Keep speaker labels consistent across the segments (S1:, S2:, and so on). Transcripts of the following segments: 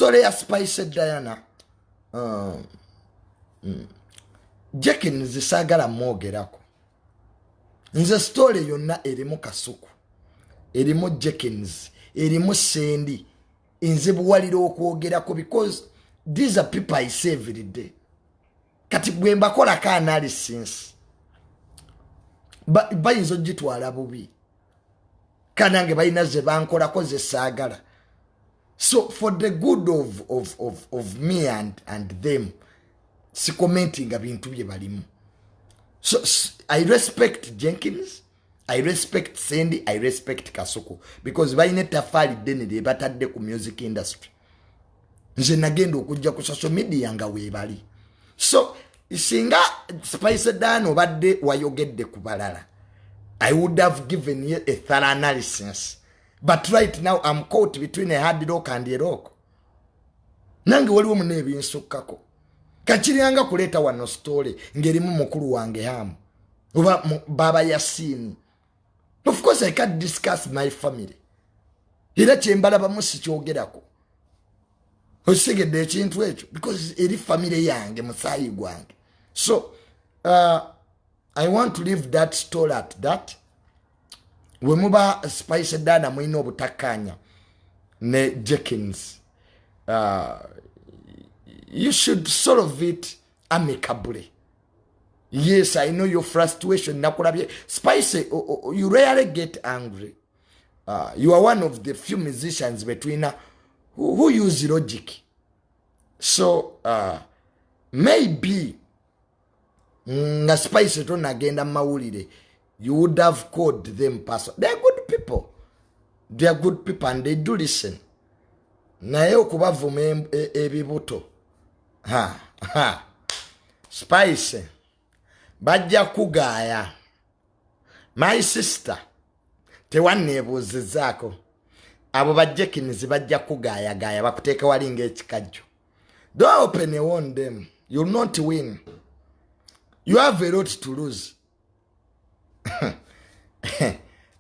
S1: story ya Spice Diana Jenkins sagala mwogerako. Nze story yonna erimu Kasuku, erimu Jenkins, erimu Sandy, nze buwaliro okwogerako because these are people I see every day. Kati bwe mbakola ka analysis bayinza ogitwala bubi kanange balina ze bankolako ze saagala. So for the good of me and them, si commenting bintu bye balimu. So I respect Jenkins, I respect Sandy, I respect Kasuku because balina tafali dene de batadde ku music industry. Nze nagenda okujja ku social media nga weebali. So singa Spice Dan obadde wayogedde kubalala, I would have given you a thorough analysis. But right now I'm caught between a hard rock and a rock. Nange waliwo munebi nsukako. Kachirianga kuleta wano story ngerimu mukuru wange hamu. Uba baba Yasini. Of course I can't discuss my family. Ila chembala bamusi chogerako. Osigedde ekintu ekyo because eri family yange musayi gwange. So I want to leave that story at that. Wemuba Spice Dana mwine obutakanya ne Jenkins, you should solve it amicably. Yes, I know your frustration. Spice, you rarely get angry. You are one of the few musicians between who use logic. So maybe nga Spice to nagenda mawulire, you would have called them person. They are good people. They are good people and they do listen. Naye okubavuma ebibuto. Spice. Bajja kugaya. My sister. Tewanebuuzizaako. Abo Jenkins bajja kugayagaaya bakuteeka walinga ekikajjo. Don't open a warn them. You'll not win. You have a lot to lose.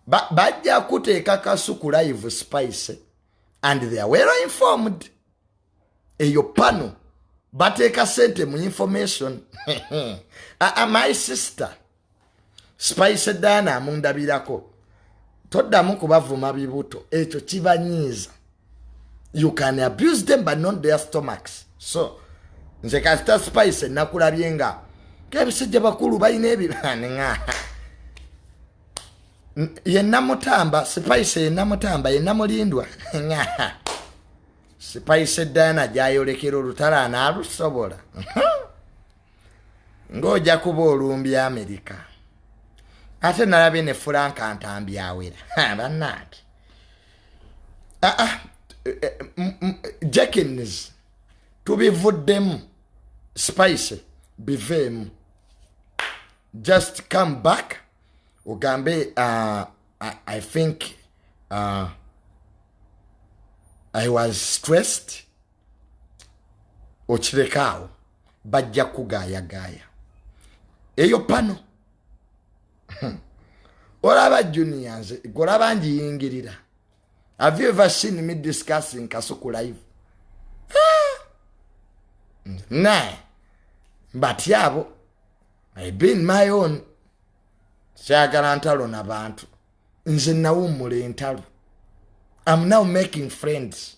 S1: Bajja kuteeka Kasuku live Spice and they are well informed. Eyo pano bateeka sente mu information. My sister Spice Dana amundabirako. Toddamu kubavuma bibuto. Ekyo kibanyiiza. You can abuse them but not their stomachs. So nze kasita Spice nakulabye nga kebisajja bakulu balina ebibanga. Yenna mutamba Spice yenna mutamba yenna mulindwa. Spice Dana jayolekera olutala n'alusobola. Ngoja kuba olumbi America. Ate nalabye ne Frank antambi awera. Bannange. Jenkins tubivuddemu. Spice bivemu. Just come back. Ugambe I think I was stressed. Ochirekawo bajja kugayagaaya. Eyo pano. Olaba juniors, golaba njiyingirira. Have you ever seen me discussing Kasuku live? Nah. But yabo, I've been my own. Syagala ntalo n'abantu. Nze nawummula entalo. I'm now making friends.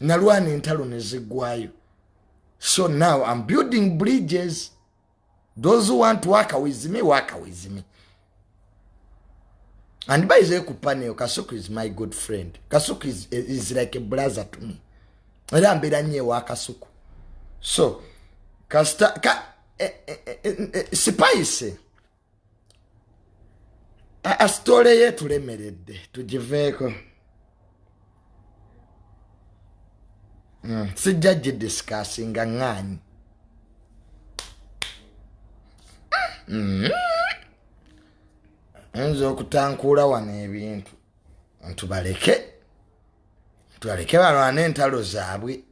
S1: Nalwana entalo neziggwayo. So now I'm building bridges. Those who want to work with me, work with me. And by the way, Kasuku is my good friend. Kasuku is like a brother to me. Kasuku. So, Spice. A story ye tulemeredde tujiveko. Sijja discussing ngani. Enzo kutankula wane ebintu. Tubaleke balwane entalo zaabwe.